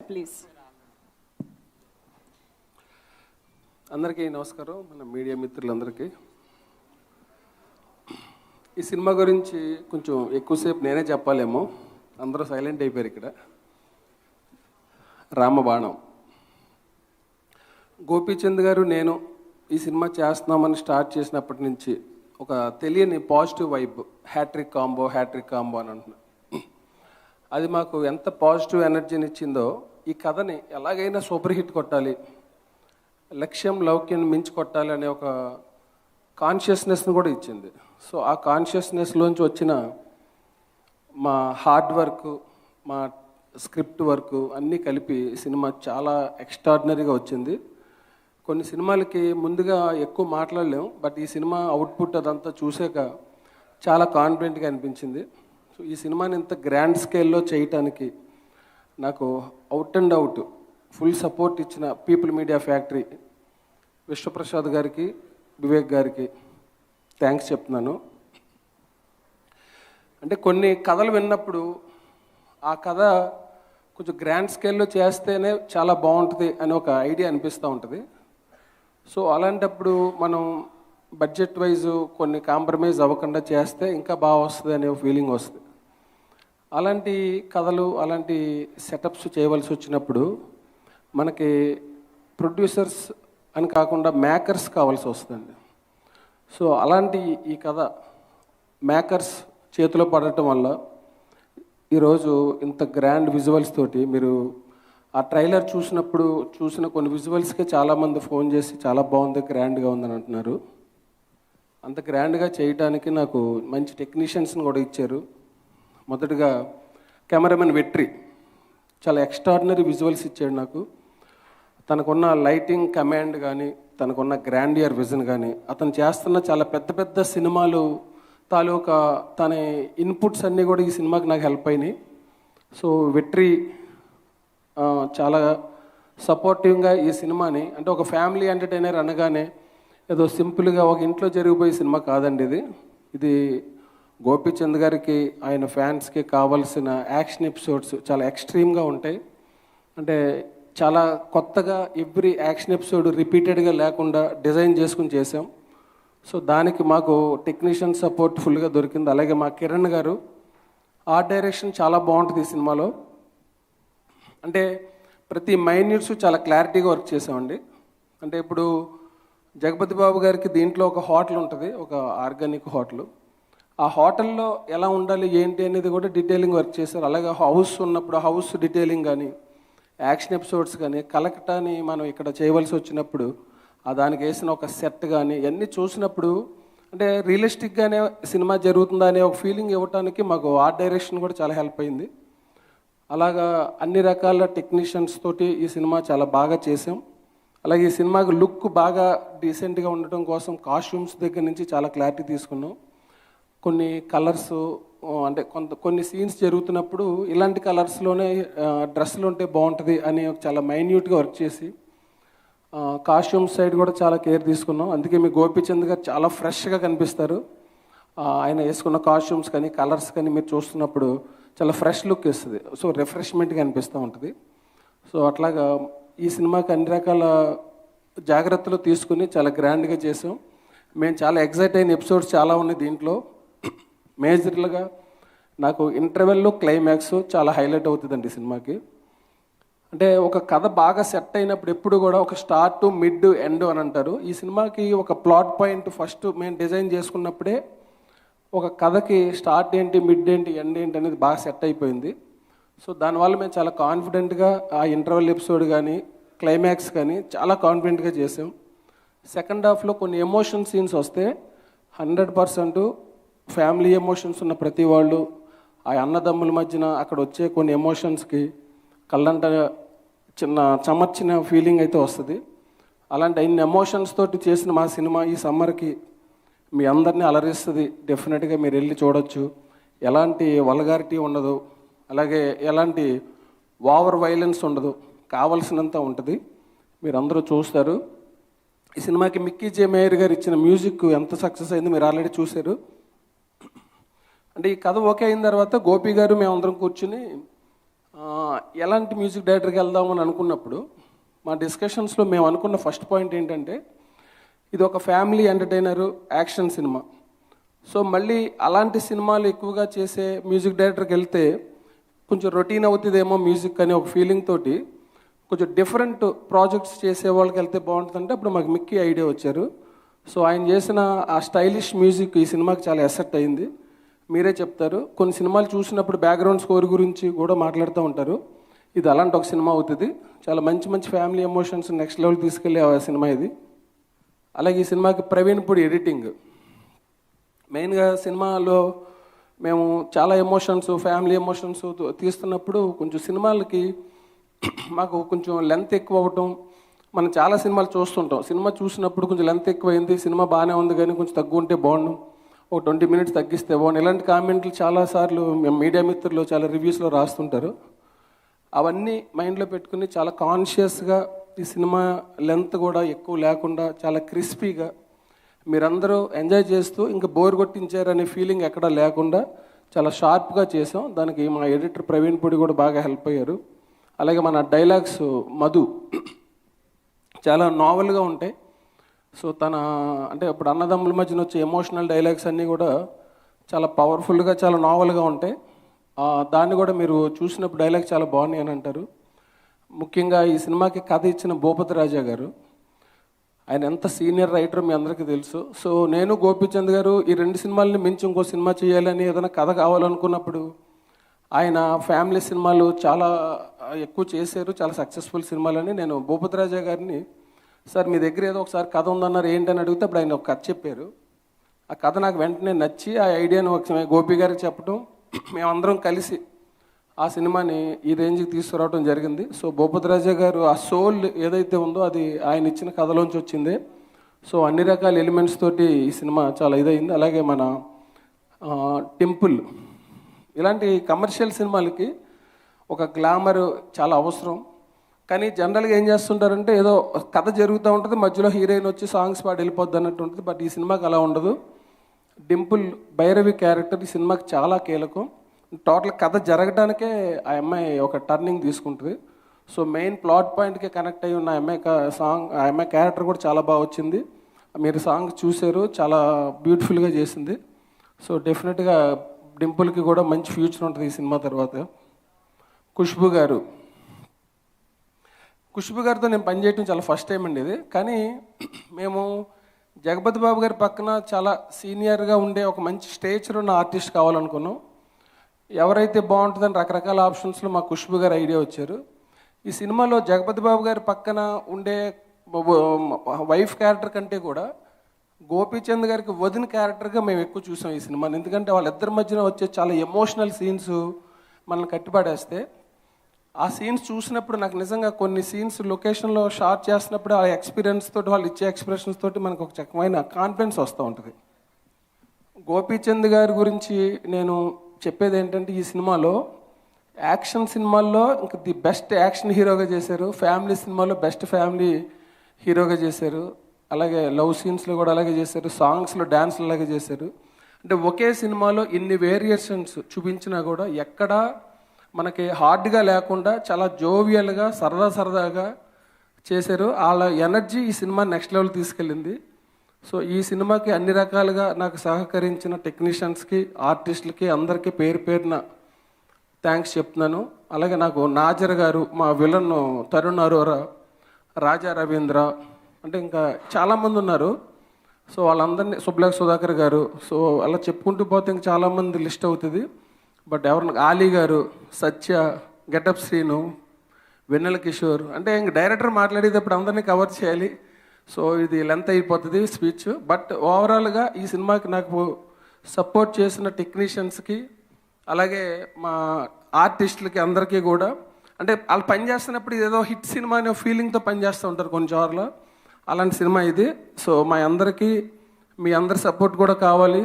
Please. అందరికీ నమస్కారం. మన మీడియా మిత్రులందరికీ ఈ సినిమా గురించి కొంచెం ఎక్కువసేపు నేనే చెప్పాలేమో, అందరూ సైలెంట్ అయిపోయారు ఇక్కడ. రామబాణం. గోపీచంద్ గారు నేను ఈ సినిమా చేస్తున్నామని స్టార్ట్ చేసినప్పటి నుంచి ఒక తెలియని పాజిటివ్ వైబ్, హ్యాట్రిక్ కాంబో అని అంటున్నా. అది మాకు ఎంత పాజిటివ్ ఎనర్జీని ఇచ్చిందో, ఈ కథని ఎలాగైనా సూపర్ హిట్ కొట్టాలి, లక్ష్యం లౌక్యం మించి కొట్టాలి అనే ఒక కాన్షియస్నెస్ని కూడా ఇచ్చింది. సో ఆ కాన్షియస్నెస్లోంచి వచ్చిన మా హార్డ్ వర్క్, మా స్క్రిప్ట్ వర్క్ అన్నీ కలిపి సినిమా చాలా ఎక్స్ట్రాడినరీగా వచ్చింది. కొన్ని సినిమాలకి ముందుగా ఎక్కువ మాట్లాడలేము, బట్ ఈ సినిమా అవుట్పుట్ అదంతా చూసాక చాలా కాన్ఫిడెంట్గా అనిపించింది. సో ఈ సినిమాని ఇంత గ్రాండ్ స్కేల్లో చేయటానికి నాకు out and out full support ఇచ్చిన పీపుల్ మీడియా ఫ్యాక్టరీ విశ్వప్రసాద్ గారికి, వివేక్ గారికి థ్యాంక్స్ చెప్తున్నాను. అంటే కొన్ని కథలు విన్నప్పుడు ఆ కథ కొంచెం గ్రాండ్ స్కేల్లో చేస్తేనే చాలా బాగుంటుంది అని ఒక ఐడియా అనిపిస్తూ ఉంటుంది. సో అలాంటప్పుడు మనం బడ్జెట్ వైజ్ కొన్ని కాంప్రమైజ్ అవ్వకుండా చేస్తే ఇంకా బాగా వస్తుంది అనే ఫీలింగ్ వస్తుంది. అలాంటి కథలు, అలాంటి సెటప్స్ చేయవలసి వచ్చినప్పుడు మనకి ప్రొడ్యూసర్స్ అని కాకుండా మేకర్స్ కావాల్సి వస్తుందండి. సో అలాంటి ఈ కథ మేకర్స్ చేతిలో పడటం వల్ల ఈరోజు ఇంత గ్రాండ్ విజువల్స్ తోటి, మీరు ఆ ట్రైలర్ చూసిన కొన్ని విజువల్స్కే చాలామంది ఫోన్ చేసి చాలా బాగుంది, గ్రాండ్గా ఉందని అంటున్నారు. అంత గ్రాండ్గా చేయడానికి నాకు మంచి టెక్నీషియన్స్ని కూడా ఇచ్చారు. మొదటగా కెమెరామెన్ వెట్రి చాలా ఎక్స్ట్రాడినరీ విజువల్స్ ఇచ్చాడు నాకు. తనకున్న లైటింగ్ కమాండ్ కానీ, తనకున్న గ్రాండియర్ విజన్ కానీ, అతను చేస్తున్న చాలా పెద్ద పెద్ద సినిమాలు తాలూకా తన ఇన్పుట్స్ అన్నీ కూడా ఈ సినిమాకి నాకు హెల్ప్ అయినాయి. సో వెట్రి చాలా సపోర్టివ్గా ఈ సినిమాని, అంటే ఒక ఫ్యామిలీ ఎంటర్టైనర్ అనగానే ఏదో సింపుల్గా ఒక ఇంట్లో జరిగిపోయే సినిమా కాదండి. ఇది గోపీచంద్ గారికి, ఆయన ఫ్యాన్స్కి కావాల్సిన యాక్షన్ ఎపిసోడ్స్ చాలా ఎక్స్ట్రీమ్గా ఉంటాయి. అంటే చాలా కొత్తగా ఎవ్రీ యాక్షన్ ఎపిసోడ్ రిపీటెడ్గా లేకుండా డిజైన్ చేసుకుని చేసాం. సో దానికి మాకు టెక్నీషియన్ సపోర్ట్ ఫుల్గా దొరికింది. అలాగే మా కిరణ్ గారు ఆర్ట్ డైరెక్షన్ చాలా బాగుంటుంది ఈ సినిమాలో. అంటే ప్రతి మైన్యూట్స్ చాలా క్లారిటీగా వర్క్ చేసామండి. అంటే ఇప్పుడు జగపతి బాబు గారికి దీంట్లో ఒక హోటల్ ఉంటుంది, ఒక ఆర్గానిక్ హోటల్. ఆ హోటల్లో ఎలా ఉండాలి ఏంటి అనేది కూడా డీటెయిలింగ్ వర్క్ చేశారు. అలాగే హౌస్ ఉన్నప్పుడు హౌస్ డీటెయిలింగ్ కానీ, యాక్షన్ ఎపిసోడ్స్ కానీ, కలకటాని మనం ఇక్కడ చేయవలసి వచ్చినప్పుడు దానికి వేసిన ఒక సెట్ కానీ, ఇవన్నీ చూసినప్పుడు అంటే రియలిస్టిక్గానే సినిమా జరుగుతుందా అనే ఒక ఫీలింగ్ ఇవ్వడానికి మాకు ఆర్ట్ డైరెక్షన్ కూడా చాలా హెల్ప్ అయింది. అలాగా అన్ని రకాల టెక్నీషియన్స్ తోటి ఈ సినిమా చాలా బాగా చేసాం. అలాగే ఈ సినిమాకి లుక్ బాగా డీసెంట్గా ఉండటం కోసం కాస్ట్యూమ్స్ దగ్గర నుంచి చాలా క్లారిటీ తీసుకున్నాం. కొన్ని కలర్స్, అంటే కొన్ని సీన్స్ జరుగుతున్నప్పుడు ఇలాంటి కలర్స్లోనే డ్రెస్సులు ఉంటే బాగుంటుంది అని చాలా మైన్యూట్గా వర్క్ చేసి కాస్ట్యూమ్స్ సైడ్ కూడా చాలా కేర్ తీసుకున్నాం. అందుకే మీ గోపీచంద్ గారు చాలా ఫ్రెష్గా కనిపిస్తారు. ఆయన వేసుకున్న కాస్ట్యూమ్స్ కానీ, కలర్స్ కానీ మీరు చూస్తున్నప్పుడు చాలా ఫ్రెష్ లుక్ ఇస్తుంది. సో రిఫ్రెష్మెంట్గా అనిపిస్తూ ఉంటుంది. సో అట్లాగా ఈ సినిమాకి అన్ని రకాల జాగ్రత్తలు తీసుకుని చాలా గ్రాండ్గా చేసాం. మేము చాలా ఎక్సైట్ అయిన ఎపిసోడ్స్ చాలా ఉన్నాయి దీంట్లో. మేజర్లుగా నాకు ఇంటర్వెల్లో క్లైమాక్స్ చాలా హైలైట్ అవుతుందండి సినిమాకి. అంటే ఒక కథ బాగా సెట్ అయినప్పుడు ఎప్పుడు కూడా ఒక స్టార్ట్, మిడ్, ఎండ్ అని అంటారు. ఈ సినిమాకి ఒక ప్లాట్ పాయింట్ ఫస్ట్ మేము డిజైన్ చేసుకున్నప్పుడే ఒక కథకి స్టార్ట్ ఏంటి, మిడ్ ఏంటి, ఎండ్ ఏంటి అనేది బాగా సెట్ అయిపోయింది. సో దానివల్ల మేము చాలా కాన్ఫిడెంట్గా ఆ ఇంటర్వెల్ ఎపిసోడ్ కానీ, క్లైమాక్స్ కానీ చాలా కాన్ఫిడెంట్గా చేసాం. సెకండ్ హాఫ్లో కొన్ని ఎమోషన్ సీన్స్ వస్తే 100% ఫ్యామిలీ ఎమోషన్స్ ఉన్న ప్రతి వాళ్ళు, ఆ అన్నదమ్ముల మధ్యన అక్కడ వచ్చే కొన్ని ఎమోషన్స్కి కళ్ళంట చెమర్చిన ఫీలింగ్ అయితే వస్తుంది. అలాంటి ఇన్ని ఎమోషన్స్ తోటి చేసిన మా సినిమా ఈ సమ్మర్కి మీ అందరినీ అలరిస్తుంది. డెఫినెట్గా మీరు వెళ్ళి చూడొచ్చు. ఎలాంటి వల్గారిటీ ఉండదు, అలాగే ఎలాంటి ఓవర్ వైలెన్స్ ఉండదు, కావలసినంత ఉంటుంది. మీరు అందరూ చూస్తారు. ఈ సినిమాకి మిక్కీ జే మేయర్ గారు ఇచ్చిన మ్యూజిక్ ఎంత సక్సెస్ అయింది మీరు ఆల్రెడీ చూశారు. అంటే ఈ కథ ఓకే అయిన తర్వాత గోపి గారు మేమందరం కూర్చుని ఎలాంటి మ్యూజిక్ డైరెక్టర్కి వెళ్దామని అనుకున్నప్పుడు మా డిస్కషన్స్లో మేము అనుకున్న ఫస్ట్ పాయింట్ ఏంటంటే ఇది ఒక family entertainer action cinema. So మళ్ళీ అలాంటి సినిమాలు ఎక్కువగా చేసే మ్యూజిక్ డైరెక్టర్కి వెళ్తే కొంచెం రొటీన్ అవుతుందేమో మ్యూజిక్ అనే ఒక ఫీలింగ్ తోటి కొంచెం డిఫరెంట్ ప్రాజెక్ట్స్ చేసే వాళ్ళకి వెళ్తే బాగుంటుందంటే అప్పుడు మాకు మిక్కీ ఐడియా వచ్చారు. సో ఆయన చేసిన ఆ స్టైలిష్ మ్యూజిక్ ఈ సినిమాకి చాలా ఎసెప్ట్ అయింది. మీరే చెప్తారు, కొన్ని సినిమాలు చూసినప్పుడు బ్యాక్గ్రౌండ్ స్కోర్ గురించి కూడా మాట్లాడుతూ ఉంటారు. ఇది అలాంటి ఒక సినిమా అవుతుంది. చాలా మంచి మంచి ఫ్యామిలీ ఎమోషన్స్ నెక్స్ట్ లెవెల్ తీసుకెళ్ళే సినిమా ఇది. అలాగే ఈ సినిమాకి ప్రవీణ్ పొడి ఎడిటింగ్. మెయిన్గా సినిమాలో మేము చాలా ఎమోషన్స్, ఫ్యామిలీ ఎమోషన్స్ తీస్తున్నప్పుడు కొంచెం సినిమాలకి మాకు కొంచెం లెంత్ ఎక్కువ అవ్వటం, మనం చాలా సినిమాలు చూస్తుంటాం. సినిమా చూసినప్పుడు కొంచెం లెంత్ ఎక్కువైంది, సినిమా బాగానే ఉంది కానీ కొంచెం తక్కువ ఉంటే బాగుండు, ఒక 20 minutes తగ్గిస్తే బాగుండు, ఇలాంటి కామెంట్లు చాలాసార్లు మేము మీడియా మిత్రులు చాలా రివ్యూస్లో రాస్తుంటారు. అవన్నీ మైండ్లో పెట్టుకుని చాలా కాన్షియస్గా ఈ సినిమా లెంత్ కూడా ఎక్కువ లేకుండా చాలా క్రిస్పీగా మీరందరూ ఎంజాయ్ చేస్తూ ఇంకా బోర్ కొట్టించారనే ఫీలింగ్ ఎక్కడా లేకుండా చాలా షార్ప్గా చేసాం. దానికి మా ఎడిటర్ ప్రవీణ్ పొడి కూడా బాగా హెల్ప్ అయ్యారు. అలాగే మన డైలాగ్స్ మధు చాలా నావెల్గా ఉంటాయి. సో తన అంటే ఇప్పుడు అన్నదమ్ముల మధ్యన వచ్చే ఎమోషనల్ డైలాగ్స్ అన్నీ కూడా చాలా పవర్ఫుల్గా చాలా నావెల్గా ఉంటాయి. దాన్ని కూడా మీరు చూసినప్పుడు డైలాగ్ చాలా బాగున్నాయి అని అంటారు. ముఖ్యంగా ఈ సినిమాకి కథ ఇచ్చిన భూపతి రాజా గారు, ఆయన ఎంత సీనియర్ రైటర్ మీ అందరికీ తెలుసు. సో నేను గోపీచంద్ గారు ఈ 2 సినిమాలని మించి ఇంకో సినిమా చేయాలని ఏదైనా కథ కావాలనుకున్నప్పుడు ఆయన ఫ్యామిలీ సినిమాలు చాలా ఎక్కువ చేశారు, చాలా సక్సెస్ఫుల్ సినిమాలని. నేను భూపతి రాజా గారిని, సార్ మీ దగ్గర ఏదో ఒకసారి కథ ఉందన్నారు ఏంటని అడిగితే అప్పుడు ఆయన ఒక కథ చెప్పారు. ఆ కథ నాకు వెంటనే నచ్చి ఆ ఐడియాను ఒక గోపి గారికి చెప్పడం, మేమందరం కలిసి ఆ సినిమాని ఈ రేంజ్కి తీసుకురావడం జరిగింది. సో భూపతి రాజా గారు ఆ సోల్ ఏదైతే ఉందో అది ఆయన ఇచ్చిన కథలోంచి వచ్చింది. సో అన్ని రకాల ఎలిమెంట్స్ తోటి ఈ సినిమా చాలా ఇదైంది. అలాగే మన టెంపుల్, ఇలాంటి కమర్షియల్ సినిమాలకి ఒక గ్లామర్ చాలా అవసరం. కానీ జనరల్గా ఏం చేస్తుంటారంటే ఏదో కథ జరుగుతూ ఉంటుంది, మధ్యలో హీరోయిన్ వచ్చి సాంగ్స్ పాడి వెళ్ళిపోద్ది అన్నట్టు ఉంటుంది. బట్ ఈ సినిమాకి అలా ఉండదు. డింపుల్ భైరవి క్యారెక్టర్ ఈ సినిమాకి చాలా కీలకం. టోటల్ కథ జరగడానికే ఆ అమ్మాయి ఒక టర్నింగ్ తీసుకుంటుంది. సో మెయిన్ ప్లాట్ పాయింట్కి కనెక్ట్ అయ్యి ఉన్న ఆ అమ్మాయి క్యారెక్టర్ కూడా చాలా బాగా వచ్చింది. మీరు సాంగ్ చూశారు, చాలా బ్యూటిఫుల్గా చేసింది. సో డెఫినెట్గా డింపుల్కి కూడా మంచి ఫ్యూచర్ ఉంటుంది ఈ సినిమా తర్వాత. ఖుష్బు గారితో నేను పనిచేయటం చాలా ఫస్ట్ టైం అండి ఇది. కానీ మేము జగపతి బాబు గారి పక్కన చాలా సీనియర్గా ఉండే ఒక మంచి స్టేచర్ ఉన్న ఆర్టిస్ట్ కావాలనుకున్నాం. ఎవరైతే బాగుంటుందని రకరకాల ఆప్షన్స్లో మా ఖుష్బు గారు ఐడియా వచ్చారు. ఈ సినిమాలో జగపతి బాబు గారి పక్కన ఉండే వైఫ్ క్యారెక్టర్ కంటే కూడా గోపీచంద్ గారికి వదిన క్యారెక్టర్గా మేము ఎక్కువ చూసాం ఈ సినిమాని. ఎందుకంటే వాళ్ళిద్దరి మధ్యన వచ్చే చాలా ఎమోషనల్ సీన్స్ మనల్ని కట్టిపడేస్తే, ఆ సీన్స్ చూసినప్పుడు నాకు నిజంగా కొన్ని సీన్స్ లొకేషన్లో షార్ట్ చేసినప్పుడు ఆ ఎక్స్పీరియన్స్ తోటి వాళ్ళు ఇచ్చే ఎక్స్ప్రెషన్స్ తోటి మనకు ఒక చక్కమైన కాన్ఫిడెన్స్ వస్తూ ఉంటుంది. గోపీచంద్ గారి గురించి నేను చెప్పేది ఏంటంటే ఈ సినిమాలో యాక్షన్ సినిమాల్లో ఇంకా ది బెస్ట్ యాక్షన్ హీరోగా చేశారు, ఫ్యామిలీ సినిమాలో బెస్ట్ ఫ్యామిలీ హీరోగా చేశారు, అలాగే లవ్ సీన్స్లో కూడా అలాగే చేశారు, సాంగ్స్లో డ్యాన్స్లు అలాగే చేశారు. అంటే ఒకే సినిమాలో ఇన్ని వేరియేషన్స్ చూపించినా కూడా ఎక్కడా మనకి హార్డ్గా లేకుండా చాలా జోవియల్గా సరదాగా చేశారు. వాళ్ళ ఎనర్జీ ఈ సినిమా నెక్స్ట్ లెవెల్ తీసుకెళ్ళింది. సో ఈ సినిమాకి అన్ని రకాలుగా నాకు సహకరించిన టెక్నీషియన్స్కి, ఆర్టిస్టులకి అందరికీ పేరున థ్యాంక్స్ చెప్తున్నాను. అలాగే నాకు నాజర్ గారు, మా విలన్ తరుణ్ అరోరా, రాజా రవీంద్ర, అంటే ఇంకా చాలామంది ఉన్నారు. సో వాళ్ళందరినీ, సుబ్లక్ సుధాకర్ గారు, సో అలా చెప్పుకుంటూ పోతే ఇంకా చాలామంది లిస్ట్ అవుతుంది. బట్ ఎవరిని, ఆలీ గారు, సత్య, గెటప్ శ్రీను, వెన్నెల కిషోర్, అంటే ఇంక డైరెక్టర్ మాట్లాడేటప్పుడు అందరినీ కవర్ చేయాలి. సో ఇది లెంత్ అయిపోతుంది స్పీచ్. బట్ ఓవరాల్గా ఈ సినిమాకి నాకు సపోర్ట్ చేసిన టెక్నీషియన్స్కి, అలాగే మా ఆర్టిస్టులకి అందరికీ కూడా, అంటే వాళ్ళు పనిచేస్తున్నప్పుడు ఏదో హిట్ సినిమా అనే ఫీలింగ్తో పనిచేస్తూ ఉంటారు కొన్నిసార్లు, అలాంటి సినిమా ఇది. సో మా అందరికీ మీ అందరి సపోర్ట్ కూడా కావాలి.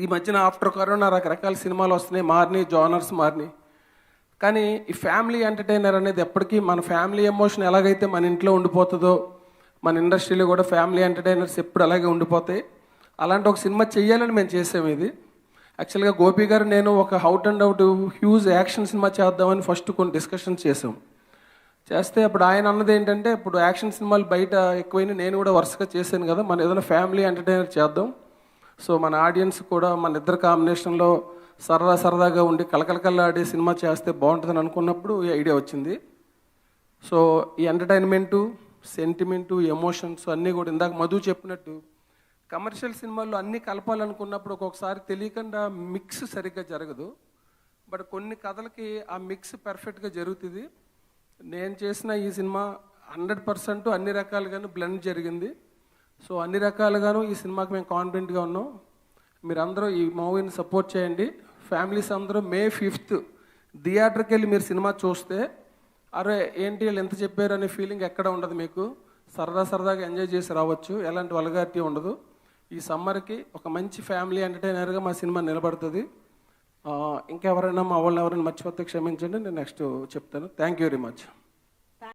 ఈ మధ్యన ఆఫ్టర్ కరోనా రకరకాల సినిమాలు వస్తున్నాయి, మారినాయి, జానర్స్ మారినాయి. కానీ ఈ ఫ్యామిలీ ఎంటర్టైనర్ అనేది ఎప్పటికీ మన ఫ్యామిలీ ఎమోషన్ ఎలాగైతే మన ఇంట్లో ఉండిపోతుందో, మన ఇండస్ట్రీలో కూడా ఫ్యామిలీ ఎంటర్టైనర్స్ ఎప్పుడు అలాగే ఉండిపోతాయి. అలాంటి ఒక సినిమా చెయ్యాలని మేము చేసాము ఇది. యాక్చువల్గా గోపి గారు నేను ఒక out and out huge action cinema చేద్దామని ఫస్ట్ కొన్ని డిస్కషన్స్ చేసాం. చేస్తే అప్పుడు ఆయన అన్నది ఏంటంటే, ఇప్పుడు యాక్షన్ సినిమాలు బయట ఎక్కువైనా నేను కూడా వరుసగా చేశాను కదా, మన ఏదైనా ఫ్యామిలీ ఎంటర్టైనర్ చేద్దాం. సో మన ఆడియన్స్ కూడా మన ఇద్దరు కాంబినేషన్లో సరదాగా ఉండి కలకలకల్లాడే సినిమా చేస్తే బాగుంటుందని అనుకున్నప్పుడు ఈ ఐడియా వచ్చింది. సో ఈ ఎంటర్టైన్మెంటు, సెంటిమెంటు, ఎమోషన్స్ అన్నీ కూడా ఇందాక మధు చెప్పినట్టు కమర్షియల్ సినిమాల్లో అన్నీ కలపాలనుకున్నప్పుడు ఒక్కొక్కసారి తెలియకుండా మిక్స్ సరిగ్గా జరగదు. బట్ కొన్ని కథలకి ఆ మిక్స్ పర్ఫెక్ట్గా జరుగుతుంది. నేను చేసిన ఈ సినిమా 100% అన్ని రకాలుగాను బ్లెండ్ జరిగింది. సో అన్ని రకాలుగాను ఈ సినిమాకి మేము కాన్ఫిడెంట్గా ఉన్నాం. మీరందరూ ఈ మూవీని సపోర్ట్ చేయండి. ఫ్యామిలీస్ అందరూ May 5th థియేటర్కి వెళ్ళి మీరు సినిమా చూస్తే అరే ఏంటి వీళ్ళు ఎంత చెప్పారు అనే ఫీలింగ్ ఎక్కడ ఉండదు. మీకు సరదాగా ఎంజాయ్ చేసి రావచ్చు. ఎలాంటి వల్గారిటీ ఉండదు. ఈ సమ్మర్కి ఒక మంచి ఫ్యామిలీ ఎంటర్టైనర్గా మా సినిమా నిలబడుతుంది. ఇంకెవరైనా మా వాళ్ళని ఎవరైనా మర్చిపోతే క్షమించండి, నేను నెక్స్ట్ చెప్తాను. Thank you very much.